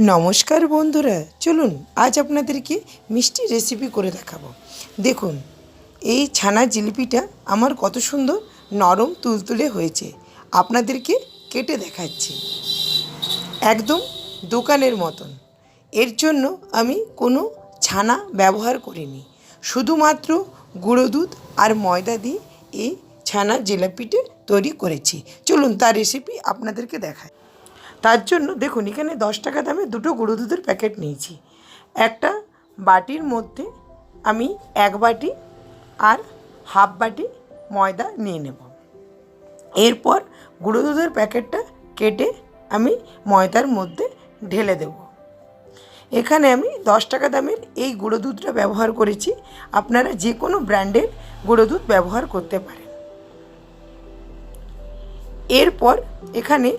নমস্কার বন্ধুরা, চলুন আজ আপনাদেরকে মিষ্টি রেসিপি করে দেখাবো। দেখুন, এই ছানা জিলিপিটা আমার কত সুন্দর নরম তুলতুলে হয়েছে। আপনাদেরকে কেটে দেখাচ্ছি, একদম দোকানের মতন। এর জন্য আমি কোনো ছানা ব্যবহার করিনি, শুধুমাত্র গুঁড়ো দুধ আর ময়দা দিয়ে এই ছানা জিলাপিটা তৈরি করেছি। চলুন তার রেসিপি আপনাদেরকে দেখাই। তার জন্য দেখুন, এখানে 10 টাকা দামে দুটো গুঁড়ো দুধের প্যাকেট নিয়েছি। একটা বাটির মধ্যে আমি 1 বাটি আর হাফ বাটি ময়দা নিয়ে নেব। এরপর গুঁড়ো দুধের প্যাকেটটা কেটে আমি ময়দার মধ্যে ঢেলে দেব। এখানে আমি 10 টাকা দামের এই গুঁড়ো দুধটা ব্যবহার করেছি। আপনারা যে কোনো ব্র্যান্ডের গুঁড়ো দুধ ব্যবহার করতে পারেন। এরপর এখানে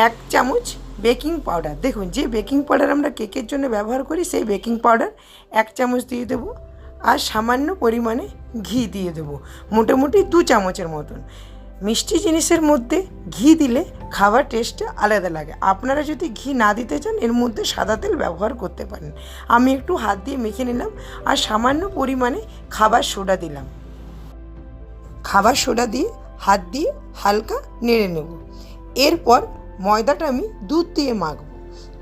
1 চামচ বেকিং পাউডার, দেখুন যে বেকিং পাউডার আমরা কেকের জন্য ব্যবহার করি সেই বেকিং পাউডার 1 চামচ দিয়ে দেবো। আর সামান্য পরিমাণে ঘি দিয়ে দেবো, মোটামুটি 2 চামচের মতন। মিষ্টি জিনিসের মধ্যে ঘি দিলে খাবার টেস্টটা আলাদা লাগে। আপনারা যদি ঘি না দিতে চান এর মধ্যে সাদা তেল ব্যবহার করতে পারেন। আমি একটু হাত দিয়ে মেখে নিলাম আর সামান্য পরিমাণে খাবার সোডা দিলাম। খাবার সোডা দিয়ে হাত দিয়ে হালকা নেড়ে নেব। এরপর ময়দাটা আমি দুধ দিয়ে মাখব।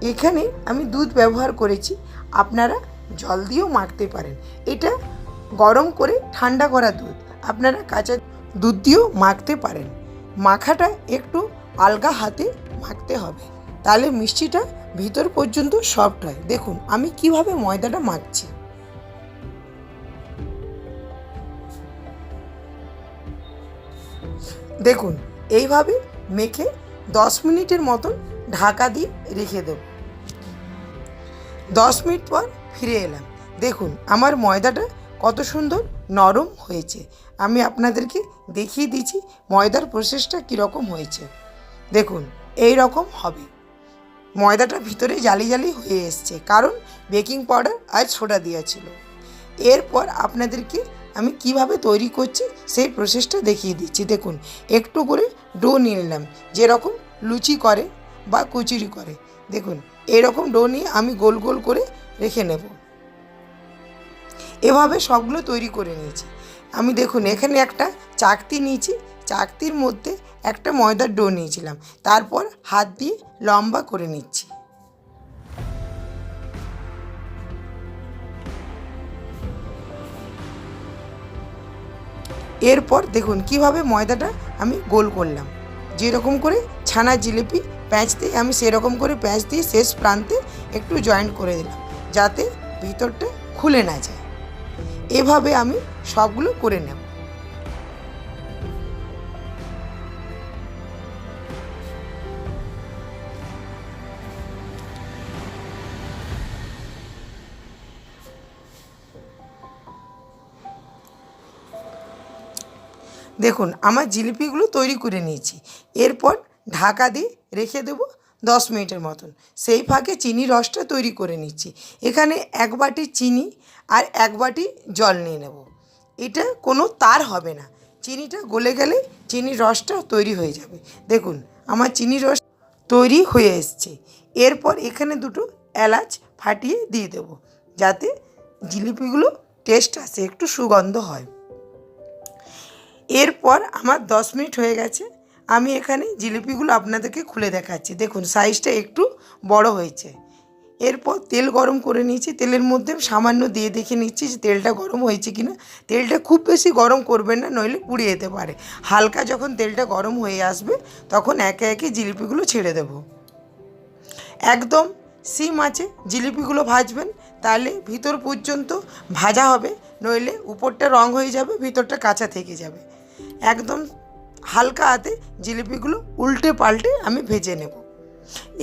এখানে আমি দুধ ব্যবহার করেছি, আপনারা জল দিয়েও মাখতে পারেন। এটা গরম করে ঠান্ডা করা দুধ, আপনারা কাঁচা দুধ দিয়েও মাখতে পারেন। মাখাটা একটু আলগা হাতে মাখতে হবে, তাহলে মিষ্টিটা ভিতর পর্যন্ত সফট হয়। দেখুন আমি কিভাবে ময়দাটা মাখছি। দেখুন এইভাবে মেখে 10 মিনিটের মতন ঢাকা দিয়ে রেখে দেব। 10 মিনিট পর ফিরে এলাম। দেখুন আমার ময়দাটা কত সুন্দর নরম হয়েছে। আমি আপনাদেরকে দেখিয়ে দিচ্ছি ময়দার প্রসেসটা কীরকম হয়েছে। দেখুন এই রকম হবে। ময়দাটা ভিতরে জালি জালি হয়ে এসছে, কারণ বেকিং পাউডার আর সোডা দেওয়া ছিল। এরপর আপনাদেরকে আমি কিভাবে তৈরি করছি সেই প্রসেসটা দেখিয়ে দিচ্ছি। দেখুন একটু করে ডো নিয়ে নিলাম, যেরকম লুচি করে বা কচুরি করে। দেখুন এরকম ডো নিয়ে আমি গোল গোল করে রেখে নেব। এভাবে সবগুলো তৈরি করে নিয়েছি আমি। দেখুন এখানে একটা চাকতি নিয়েছি, চাকতির মধ্যে একটা ময়দার ডো নিয়েছিলাম, তারপর হাত দিয়ে লম্বা করে নিচ্ছি। এরপর দেখুন কিভাবে ময়দাটা আমি গোল করলাম। যেরকম করে ছানা জিলিপি প্যাঁচ দিয়ে আমি সেরকম করে প্যাঁচ দিয়ে শেষ প্রান্তে একটু জয়েন্ট করে দিলাম, যাতে ভিতরটা খুলে না যায়। এভাবে আমি সবগুলো করে নেব। দেখুন আমার জিলিপিগুলো তৈরি করে নিয়েছি। এরপর ঢাকা দিয়ে রেখে দেবো 10 মিনিটের মতন। সেই ফাঁকে চিনি রসটা তৈরি করে নিচ্ছি। এখানে 1 বাটি চিনি আর 1 বাটি জল নিয়ে নেব। এটা কোনো তার হবে না, চিনিটা গলে গেলে চিনির রসটা তৈরি হয়ে যাবে। দেখুন আমার চিনির রস তৈরি হয়ে এসছে। এরপর এখানে 2টো এলাচ ফাটিয়ে দিয়ে দেবো, যাতে জিলিপিগুলো টেস্ট আসে, একটু সুগন্ধ হয়। এরপর আমার 10 মিনিট হয়ে গেছে। আমি এখানে জিলিপিগুলো আপনাদেরকে খুলে দেখাচ্ছি। দেখুন সাইজটা একটু বড় হয়েছে। এরপর তেল গরম করে নিয়েছি, তেলের মধ্যে সামান্য দিয়ে দেখে নিচ্ছি যে তেলটা গরম হয়েছে কিনা। তেলটা খুব বেশি গরম করবেন না, নইলে পুড়ে যেতে পারে। হালকা যখন তেলটা গরম হয়ে আসবে তখন একে একে জিলিপিগুলো ছেড়ে দেব। একদম সিম আঁচে জিলিপিগুলো ভাজবেন, তাহলে ভিতর পর্যন্ত ভাজা হবে, নইলে উপরটা রং হয়ে যাবে, ভিতরটা কাঁচা থেকে যাবে। একদম হালকা হাতে জিলিপিগুলো উল্টে পাল্টে আমি ভেজে নেব।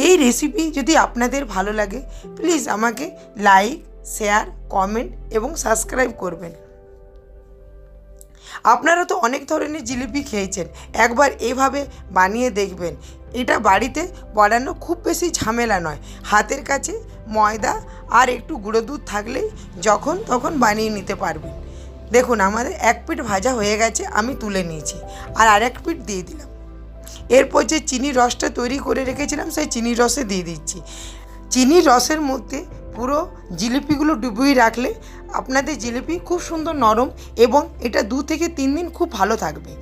এই রেসিপি যদি আপনাদের ভালো লাগে প্লিজ আমাকে লাইক, শেয়ার, কমেন্ট এবং সাবস্ক্রাইব করবেন। আপনারা তো অনেক ধরনের জিলিপি খেয়েছেন, একবার এভাবে বানিয়ে দেখবেন। এটা বাড়িতে বানানো খুব বেশি ঝামেলা নয়। হাতের কাছে ময়দা আর একটু গুঁড়ো দুধ থাকলেই যখন তখন বানিয়ে নিতে পারবেন। দেখুন আমাদের 1 পিঠ ভাজা হয়ে গেছে, আমি তুলে নিয়েছি আর আরেক পিঠ দিয়ে দিলাম। এরপর যে চিনির রসটা তৈরি করে রেখেছিলাম সেই চিনির রসে দিয়ে দিচ্ছি। চিনির রসের মধ্যে পুরো জিলিপিগুলো ডুবিয়ে রাখলে আপনাদের জিলিপি খুব সুন্দর নরম এবং এটা 2 থেকে 3 দিন খুব ভালো থাকবে।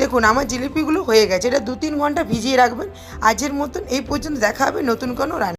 দেখুন আমার জিলিপিগুলো হয়ে গেছে, এটা 2-3 ঘন্টা ভিজিয়ে রাখবেন। আজকের মতন এই পর্যন্ত, দেখা হবে নতুন কোনো রান্না।